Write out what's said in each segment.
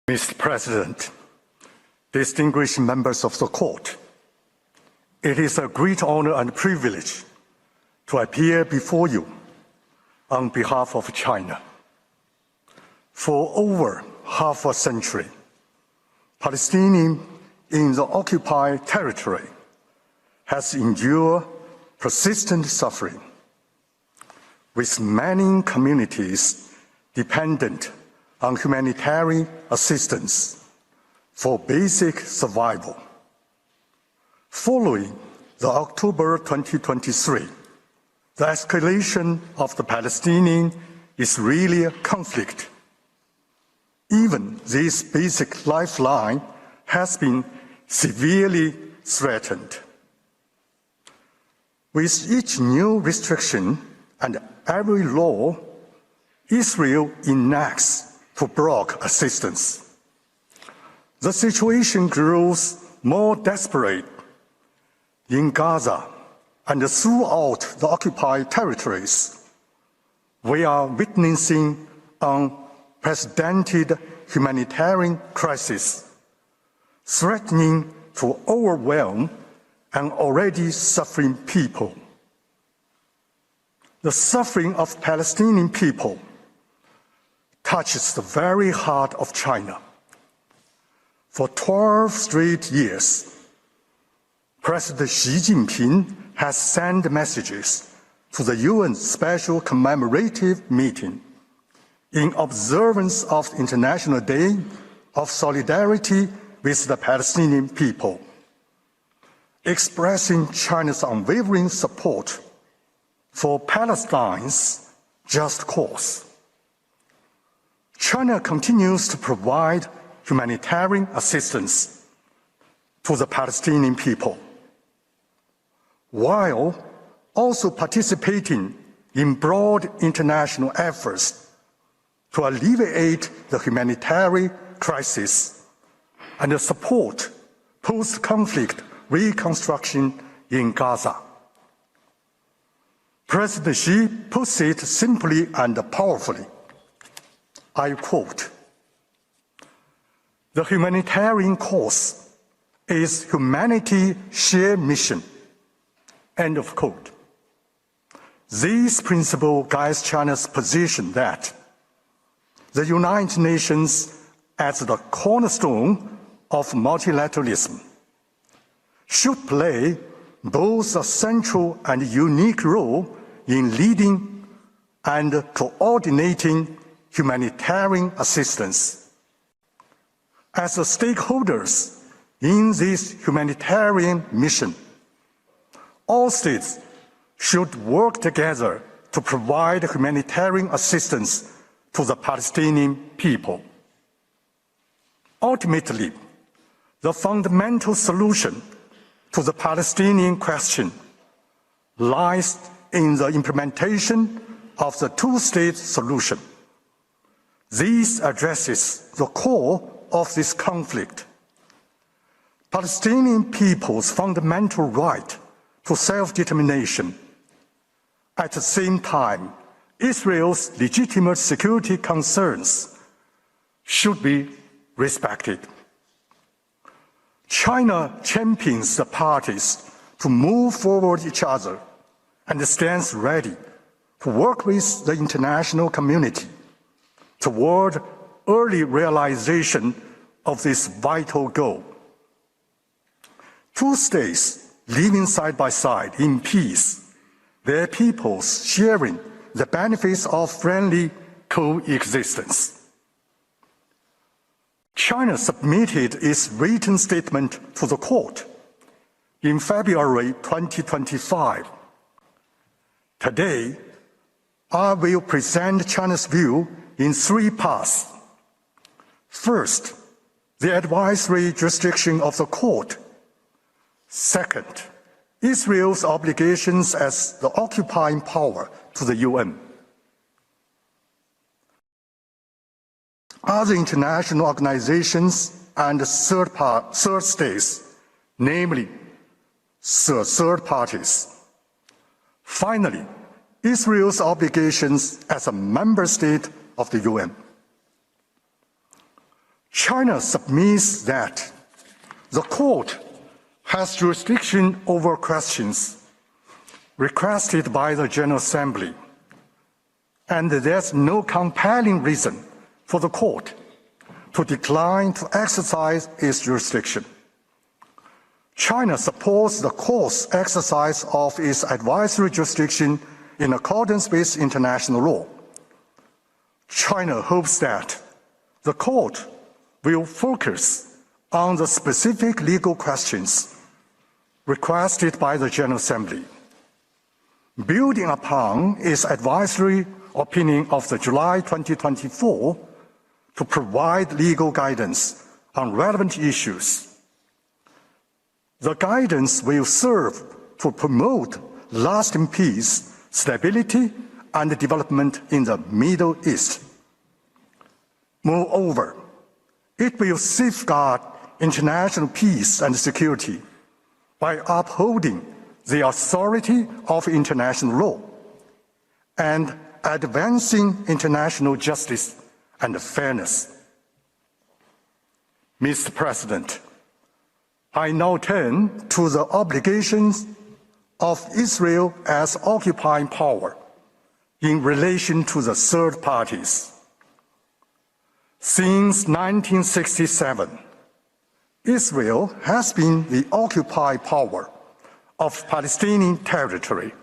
Mr. President, distinguished members of the Court, it is a great honor and privilege to appear before you on behalf of China. For over half a century, Palestinians in the occupied territory has endured persistent suffering, with many communities dependent on humanitarian assistance for basic survival. Following the October 2023, the escalation of the Palestinian-Israeli conflict, even this basic lifeline has been severely threatened. With each new restriction and every law Israel enacts to block assistance, the situation grows more desperate in Gaza and throughout the occupied territories. We are witnessing an unprecedented humanitarian crisis, threatening to overwhelm an already suffering people. The suffering of Palestinian people touches the very heart of China. For 12 straight years, President Xi Jinping has sent messages to the UN Special Commemorative Meeting in observance of the International Day of Solidarity with the Palestinian people, expressing China's unwavering support for Palestine's just cause. China continues to provide humanitarian assistance to the Palestinian people, while also participating in broad international efforts to alleviate the humanitarian crisis and support post-conflict reconstruction in Gaza. President Xi puts it simply and powerfully. I quote, "The humanitarian cause is humanity's shared mission," end of quote. This principle guides China's position that the United Nations, as the cornerstone of multilateralism, should play both a central and unique role in leading and coordinating humanitarian assistance. As the stakeholders in this humanitarian mission, all states should work together to provide humanitarian assistance to the Palestinian people. Ultimately, the fundamental solution to the Palestinian question lies in the implementation of the two-state solution. This addresses the core of this conflict: Palestinian people's fundamental right to self-determination. At the same time, Israel's legitimate security concerns should be respected. China champions the parties to move forward each other and stands ready to work with the international community toward early realization of this vital goal. Two states living side by side in peace, their peoples sharing the benefits of friendly coexistence. China submitted its written statement to the Court in February 2025. Today, I will present China's view in three parts. First, the advisory jurisdiction of the Court. Second, Israel's obligations as the occupying power to the UN. Other international organizations and third states, namely third parties. Finally, Israel's obligations as a member state of the UN. China submits that the court has jurisdiction over questions requested by the General Assembly, and there's no compelling reason for the court to decline to exercise its jurisdiction. China supports the court's exercise of its advisory jurisdiction in accordance with international law. China hopes that the court will focus on the specific legal questions requested by the General Assembly, building upon its advisory opinion of the July 2024 to provide legal guidance on relevant issues. The guidance will serve to promote lasting peace, stability, and development in the Middle East. Moreover, it will safeguard international peace and security by upholding the authority of international law and advancing international justice and fairness. Mr. President, I now turn to the obligations of Israel as occupying power in relation to the third parties. Since 1967, Israel has been the occupied power of Palestinian territory,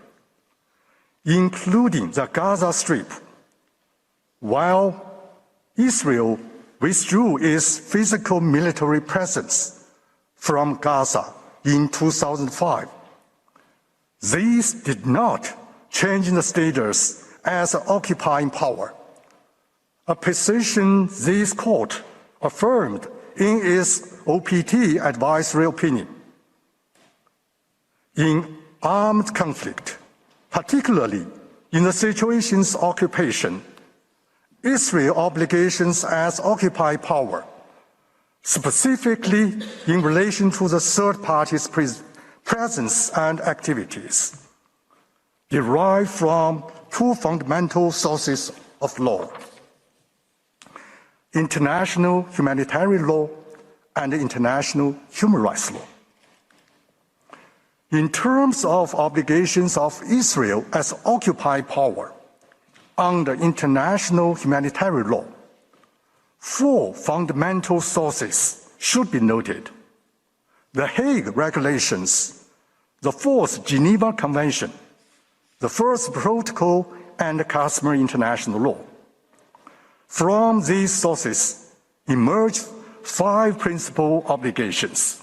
including the Gaza Strip, while Israel withdrew its physical military presence from Gaza in 2005. This did not change the status as an occupying power, a position this court affirmed in its OPT advisory opinion. In armed conflict, particularly in the situations of occupation, Israel's obligations as occupied power, specifically in relation to the third party's presence and activities, derive from two fundamental sources of law: international humanitarian law and international human rights law. In terms of obligations of Israel as occupied power under international humanitarian law, four fundamental sources should be noted: the Hague Regulations, the Fourth Geneva Convention, the First Protocol, and customary international law. From these sources emerge five principal obligations,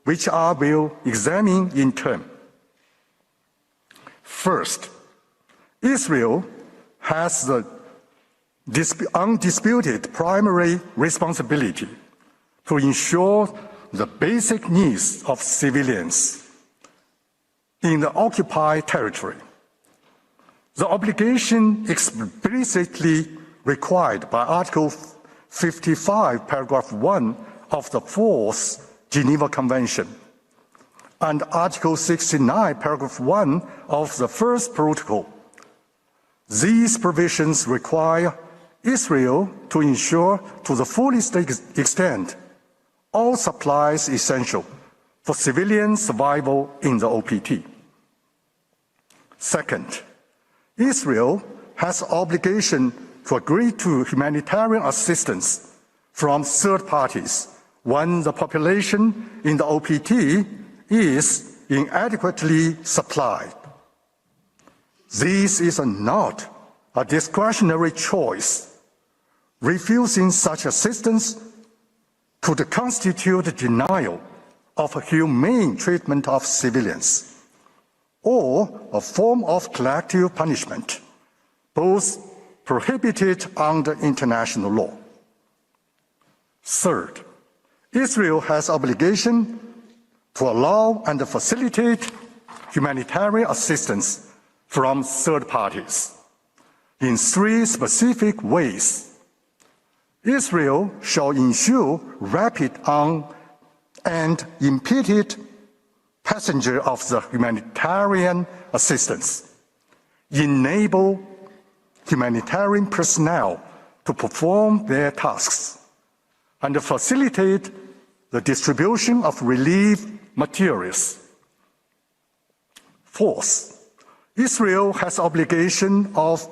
which I will examine in turn. First, Israel has the undisputed primary responsibility to ensure the basic needs of civilians in the occupied territory. The obligation explicitly required by Article 55, paragraph 1 of the Fourth Geneva Convention and Article 69, paragraph 1 of the First Protocol. These provisions require Israel to ensure to the fullest extent all supplies essential for civilian survival in the OPT. Second, Israel has obligation to agree to humanitarian assistance from third parties when the population in the OPT is inadequately supplied. This is not a discretionary choice. Refusing such assistance could constitute denial of humane treatment of civilians or a form of collective punishment, both prohibited under international law. Third, Israel has obligation to allow and facilitate humanitarian assistance from third parties in three specific ways. Israel shall ensure rapid and impeded passenger of the humanitarian assistance, enable humanitarian personnel to perform their tasks and facilitate the distribution of relief materials. Fourth, Israel has obligation of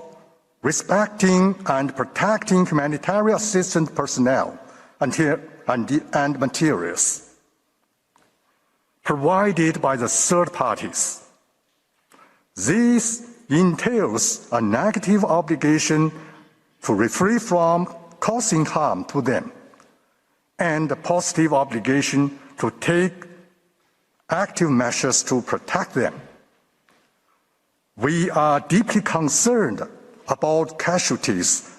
respecting and protecting humanitarian assistance personnel and materials provided by the third parties. This entails a negative obligation to refrain from causing harm to them and a positive obligation to take active measures to protect them. We are deeply concerned about casualties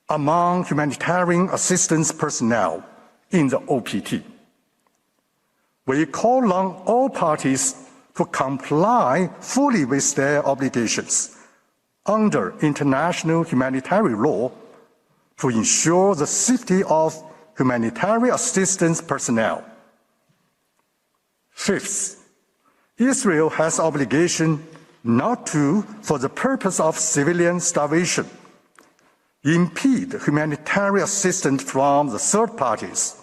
among humanitarian assistance personnel in the OPT. We call on all parties to comply fully with their obligations under international humanitarian law to ensure the safety of humanitarian assistance personnel. Fifth, Israel has obligation not to, for the purpose of civilian starvation, impede humanitarian assistance from the third parties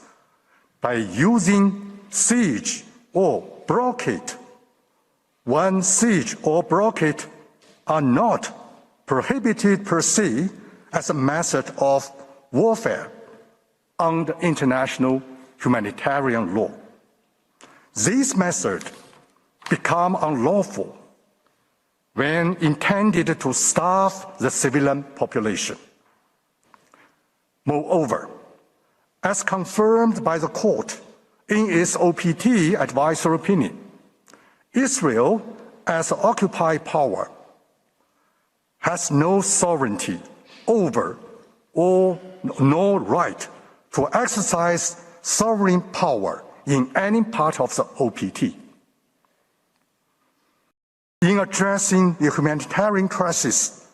by using siege or blockade. When siege or blockade are not prohibited per se as a method of warfare under international humanitarian law. These methods become unlawful when intended to starve the civilian population. Moreover, as confirmed by the court in its OPT advisory opinion, Israel, as an occupied power, has no sovereignty over or no right to exercise sovereign power in any part of the OPT. In addressing the humanitarian crisis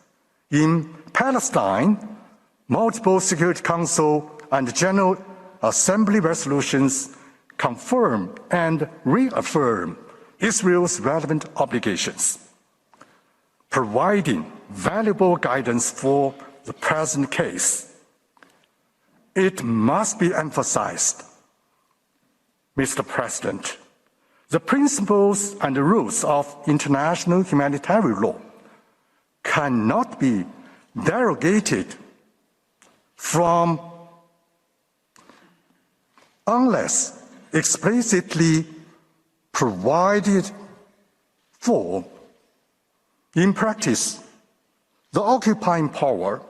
in Palestine, multiple Security Council and General Assembly resolutions confirm and reaffirm Israel's relevant obligations, providing valuable guidance for the present case. It must be emphasized, Mr. President, the principles and the rules of international humanitarian law cannot be derogated from unless explicitly provided for. In practice, the occupying power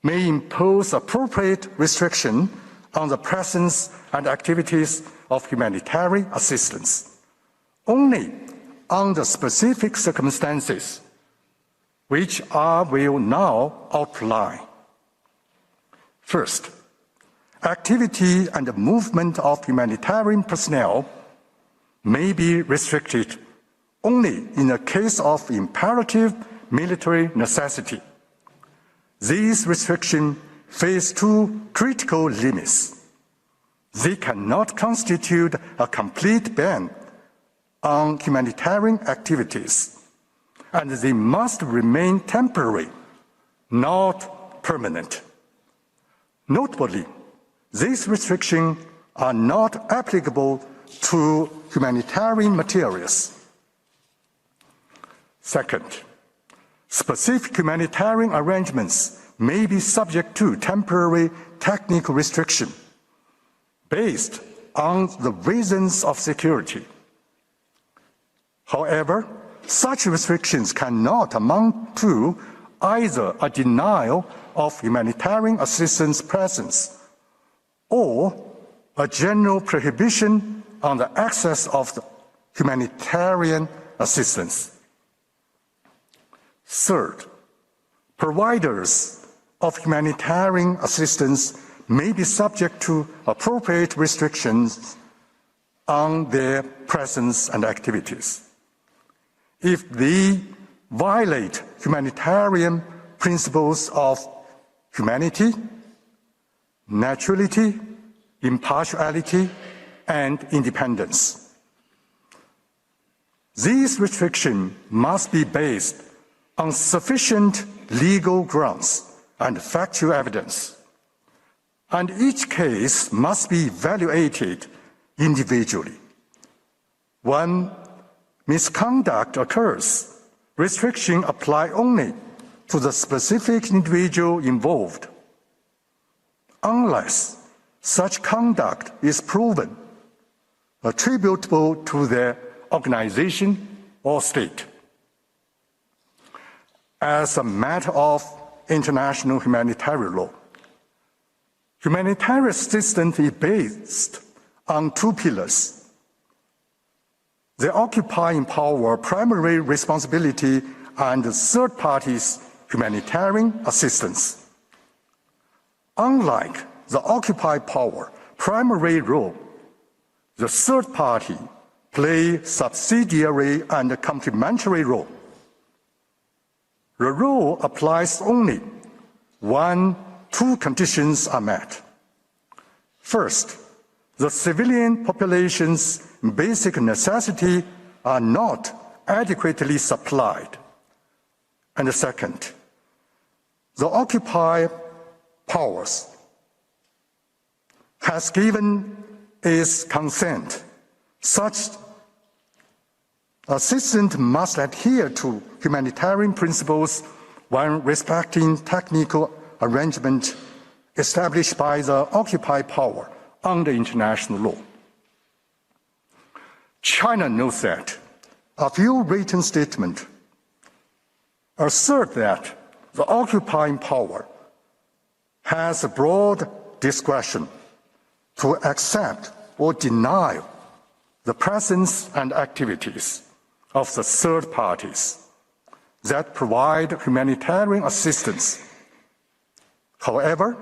may impose appropriate restriction on the presence and activities of humanitarian assistance only under specific circumstances, which I will now outline. First, activity and movement of humanitarian personnel may be restricted only in the case of imperative military necessity. These restrictions face two critical limits. They cannot constitute a complete ban on humanitarian activities, and they must remain temporary, not permanent. Notably, these restrictions are not applicable to humanitarian materials. Second, specific humanitarian arrangements may be subject to temporary technical restriction based on the reasons of security. However, such restrictions cannot amount to either a denial of humanitarian assistance presence or a general prohibition on the access of the humanitarian assistance. Third, providers of humanitarian assistance may be subject to appropriate restrictions on their presence and activities. If they violate humanitarian principles of humanity, neutrality, impartiality, and independence. These restrictions must be based on sufficient legal grounds and factual evidence. and each case must be evaluated individually. When misconduct occurs, restrictions apply only to the specific individual involved, unless such conduct is proven attributable to the organization or state. As a matter of international humanitarian law, humanitarian assistance is based on two pillars: the occupying power primary responsibility and third parties humanitarian assistance. Unlike the occupied power primary role, the third party play subsidiary and complementary role. The rule applies only when two conditions are met. First, the civilian population's basic necessities are not adequately supplied. And second, the occupied powers has given its consent. Such assistance must adhere to humanitarian principles when respecting technical arrangement established by the occupied power under international law. China knows that. A few written statements assert that the occupying power has a broad discretion to accept or deny the presence and activities of the third parties that provide humanitarian assistance. However,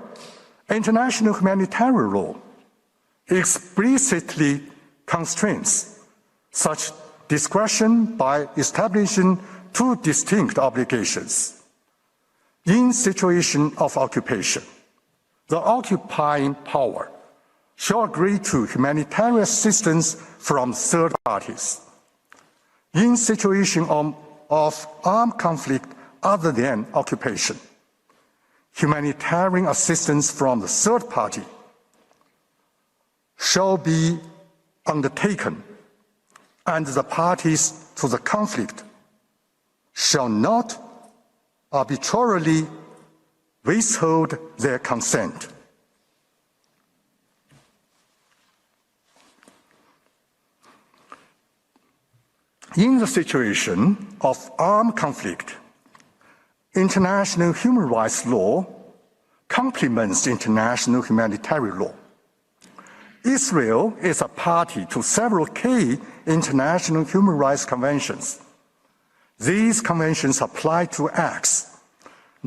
international humanitarian law explicitly constrains such discretion by establishing two distinct obligations. In situation of occupation, the occupying power shall agree to humanitarian assistance from third parties. In situation of armed conflict other than occupation, humanitarian assistance from the third party shall be undertaken, and the parties to the conflict shall not arbitrarily withhold their consent. In the situation of armed conflict, international human rights law complements international humanitarian law. Israel is a party to several key international human rights conventions. These conventions apply to acts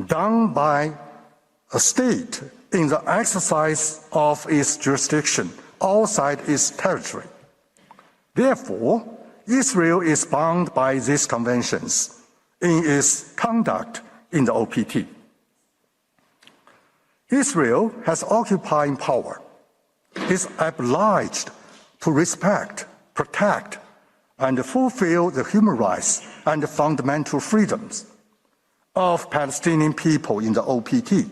done by a state in the exercise of its jurisdiction outside its territory. Therefore, Israel is bound by these conventions in its conduct in the OPT. Israel has occupying power, is obliged to respect, protect, and fulfill the human rights and fundamental freedoms of Palestinian people in the OPT.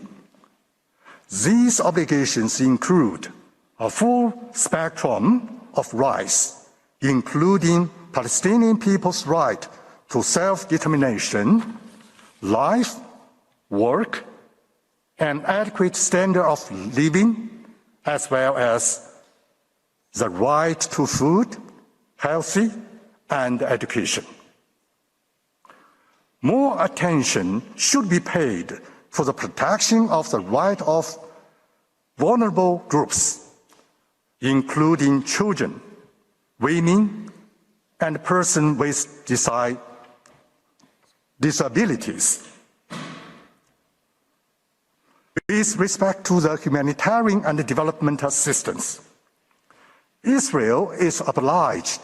These obligations include a full spectrum of rights, including Palestinian people's right to self-determination, life, work, an adequate standard of living, as well as the right to food, healthy, and education. More attention should be paid to the protection of the right of vulnerable groups, including children, women, and persons with disabilities. With respect to the humanitarian and development assistance, Israel is obliged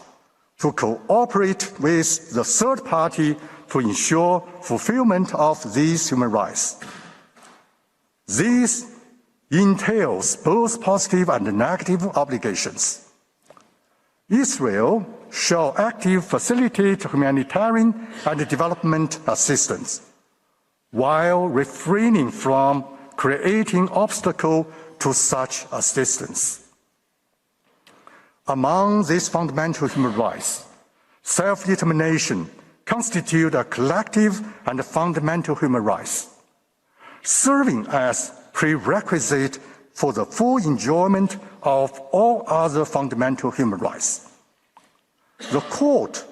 to cooperate with the third party to ensure fulfillment of these human rights. This entails both positive and negative obligations. Israel shall actively facilitate humanitarian and development assistance, while refraining from creating obstacles to such assistance. Among these fundamental human rights, self-determination constitutes a collective and fundamental human right, serving as prerequisite for the full enjoyment of all other fundamental human rights. The Court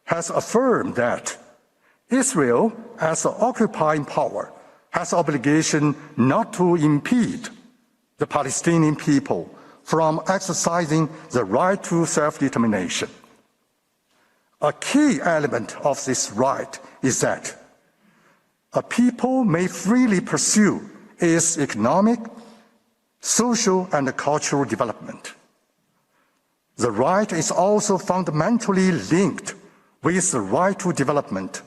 has affirmed that Israel, as the occupying power, has obligation not to impede the Palestinian people from exercising the right to self-determination. A key element of this right is that a people may freely pursue its economic, social, and cultural development. The right is also fundamentally linked with the right to development.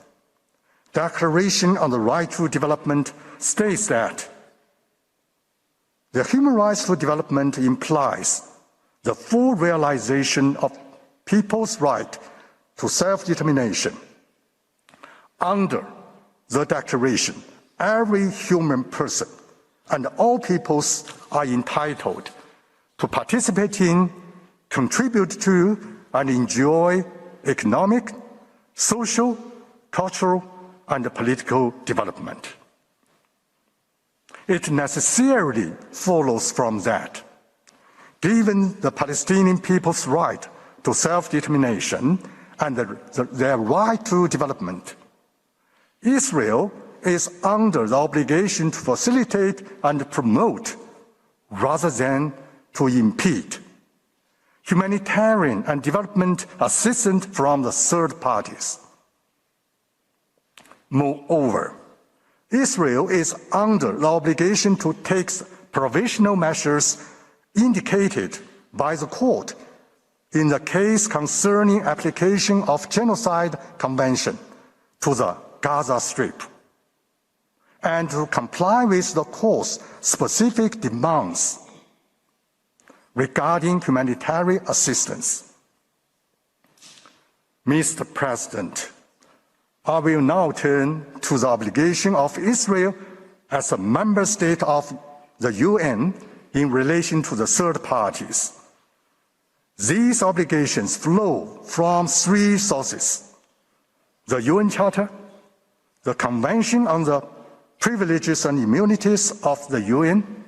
Declaration on the Right to Development states that the human rights to development implies the full realization of people's right to self-determination. Under the Declaration, every human person and all peoples are entitled to participate in, contribute to, and enjoy economic, social, cultural, and political development. It necessarily follows from that, given the Palestinian people's right to self-determination and their right to development, Israel is under the obligation to facilitate and promote, rather than to impede, humanitarian and development assistance from the third parties. Moreover, Israel is under the obligation to take provisional measures indicated by the Court in the case concerning application of Genocide Convention to the Gaza Strip, and to comply with the Court's specific demands regarding humanitarian assistance. Mr. President, I will now turn to the obligation of Israel as a member state of the UN in relation to the third parties. These obligations flow from three sources: the UN Charter, the Convention on the Privileges and Immunities of the UN,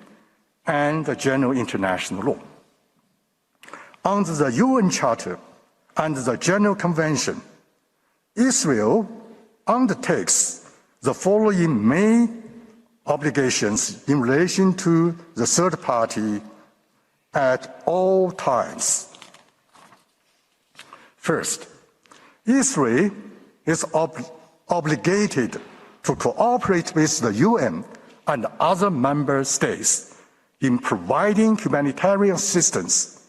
and the General International Law. Under the UN Charter and the General Convention, Israel undertakes the following main obligations in relation to the third party at all times. First, Israel is obligated to cooperate with the UN and other member states in providing humanitarian assistance.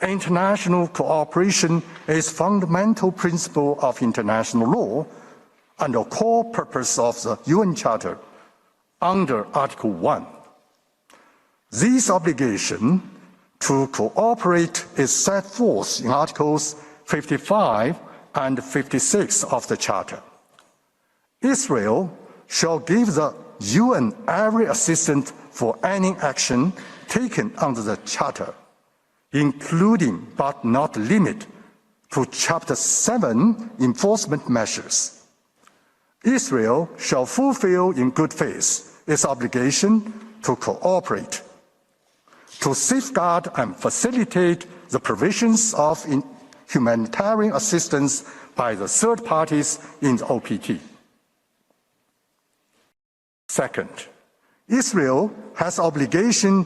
International cooperation is a fundamental principle of international law and a core purpose of the UN Charter under Article 1. This obligation to cooperate is set forth in Articles 55 and 56 of the Charter. Israel shall give the UN every assistance for any action taken under the Charter, including but not limited to Chapter 7 enforcement measures. Israel shall fulfill in good faith its obligation to cooperate, to safeguard and facilitate the provisions of humanitarian assistance by the third parties in the OPT. Second, Israel has obligation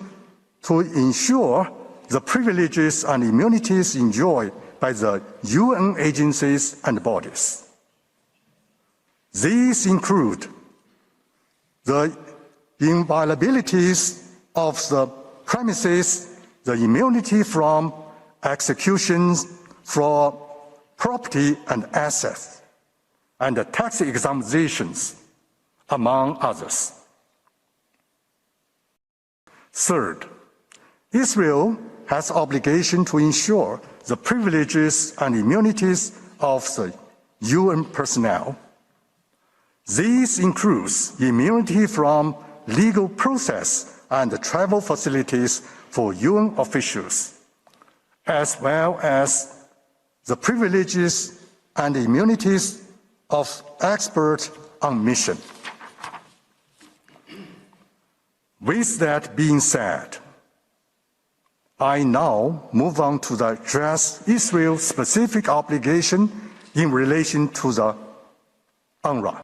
to ensure the privileges and immunities enjoyed by the UN agencies and bodies. These include the inviolabilities of the premises, the immunity from executions for property and assets, and the tax exemptions, among others. Third, Israel has obligation to ensure the privileges and immunities of the UN personnel. These includes immunity from legal process and travel facilities for UN officials, as well as the privileges and immunities of experts on mission. With that being said, I now move on to address Israel's specific obligation in relation to the UNRWA.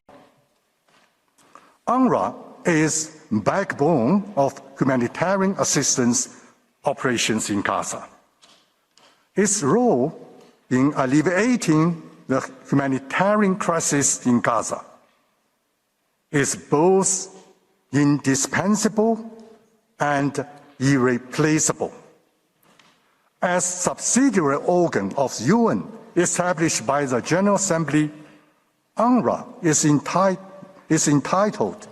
UNRWA is backbone of humanitarian assistance operations in Gaza. Its role in alleviating the humanitarian crisis in Gaza is both indispensable and irreplaceable. As subsidiary organ of the UN established by the General Assembly, UNRWA is entitled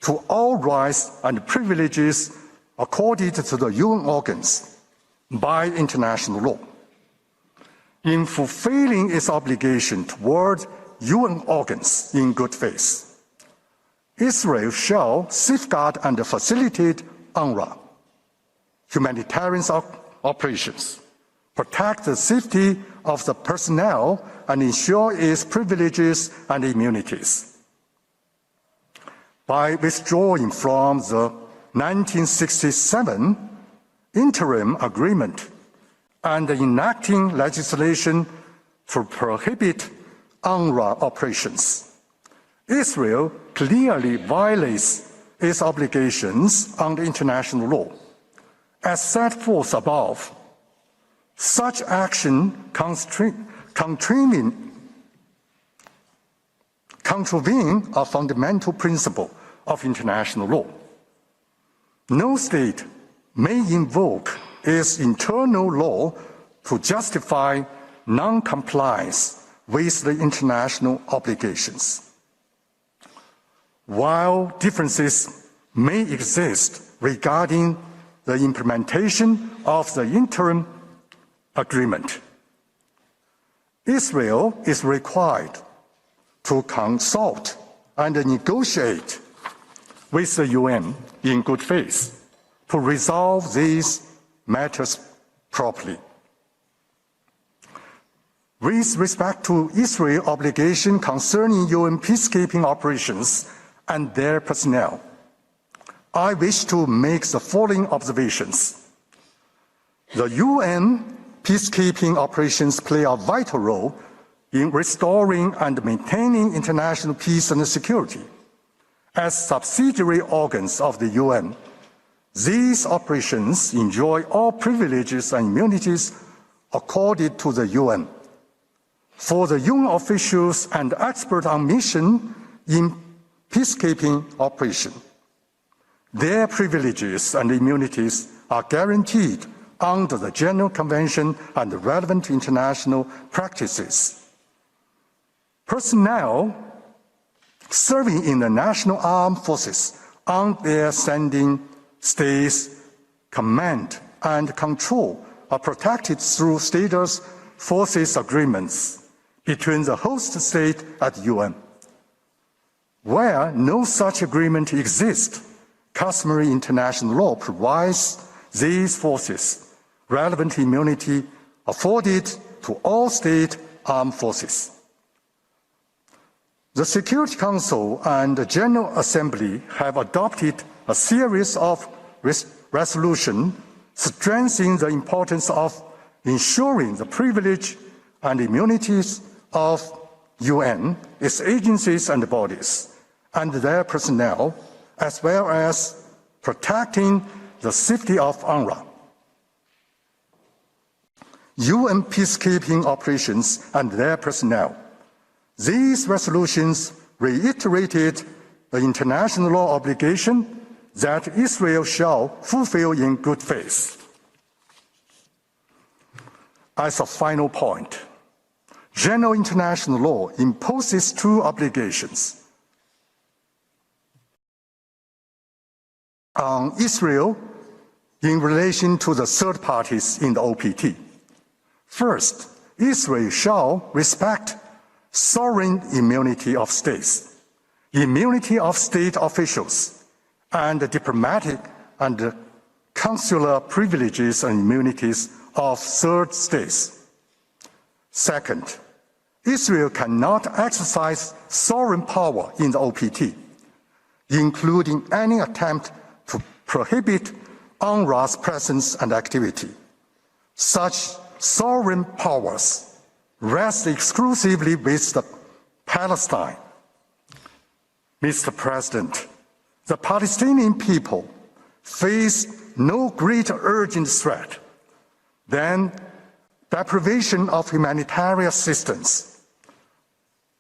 to all rights and privileges accorded to the UN organs by international law. In fulfilling its obligation toward UN organs in good faith, Israel shall safeguard and facilitate UNRWA humanitarian operations, protect the safety of the personnel, and ensure its privileges and immunities. By withdrawing from the 1967 interim agreement and enacting legislation to prohibit UNRWA operations, Israel clearly violates its obligations under international law. As set forth above, such action contravene a fundamental principle of international law. No state may invoke its internal law to justify non-compliance with the international obligations. While differences may exist regarding the implementation of the interim agreement, Israel is required to consult and negotiate with the UN in good faith to resolve these matters properly. With respect to Israel's obligation concerning UN peacekeeping operations and their personnel, I wish to make the following observations. The UN peacekeeping operations play a vital role in restoring and maintaining international peace and security. As subsidiary organs of the UN, these operations enjoy all privileges and immunities accorded to the UN. For the UN officials and experts on mission in peacekeeping operation, their privileges and immunities are guaranteed under the General Convention and the relevant international practices. Personnel serving in the national armed forces on their sending states, command and control are protected through status forces agreements between the host state and UN. Where no such agreement exists, customary international law provides these forces relevant immunity afforded to all state armed forces. The Security Council and the General Assembly have adopted a series of resolutions strengthening the importance of ensuring the privilege and immunities of UN, its agencies and bodies, and their personnel, as well as protecting the safety of UNRWA. UN peacekeeping operations and their personnel. These resolutions reiterated the international law obligation that Israel shall fulfill in good faith. As a final point, general international law imposes two obligations on Israel in relation to the third parties in the OPT. First, Israel shall respect sovereign immunity of states, immunity of state officials, and diplomatic and the consular privileges and immunities of third states. Second, Israel cannot exercise sovereign power in the OPT, including any attempt to prohibit UNRWA's presence and activity. Such sovereign powers rest exclusively with the Palestine. Mr. President, the Palestinian people face no greater urgent threat than deprivation of humanitarian assistance.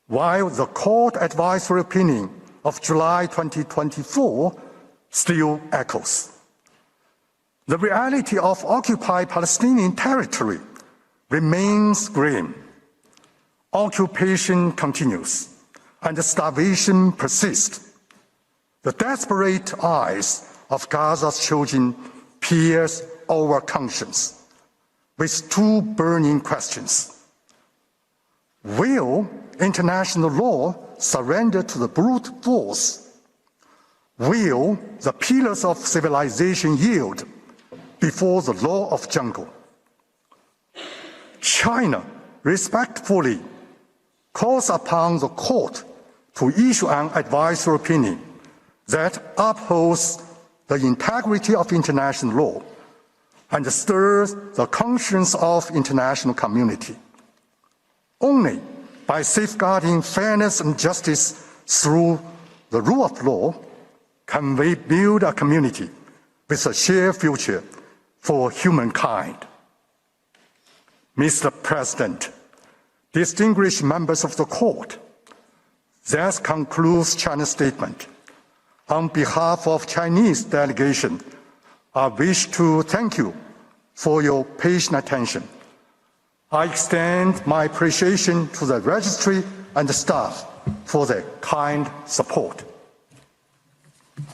While the court advisory opinion of July 2024 still echoes. The reality of occupied Palestinian territory remains grim. Occupation continues, and the starvation persists. The desperate eyes of Gaza's children pierce our conscience with two burning questions. Will international law surrender to the brute force? Will the pillars of civilization yield before the law of jungle? China respectfully calls upon the court to issue an advisory opinion that upholds the integrity of international law and stirs the conscience of international community. Only by safeguarding fairness and justice through the rule of law can we build a community with a shared future for humankind. Mr. President, distinguished members of the court, that concludes China's statement. On behalf of Chinese delegation, I wish to thank you for your patient attention. I extend my appreciation to the registry and the staff for their kind support.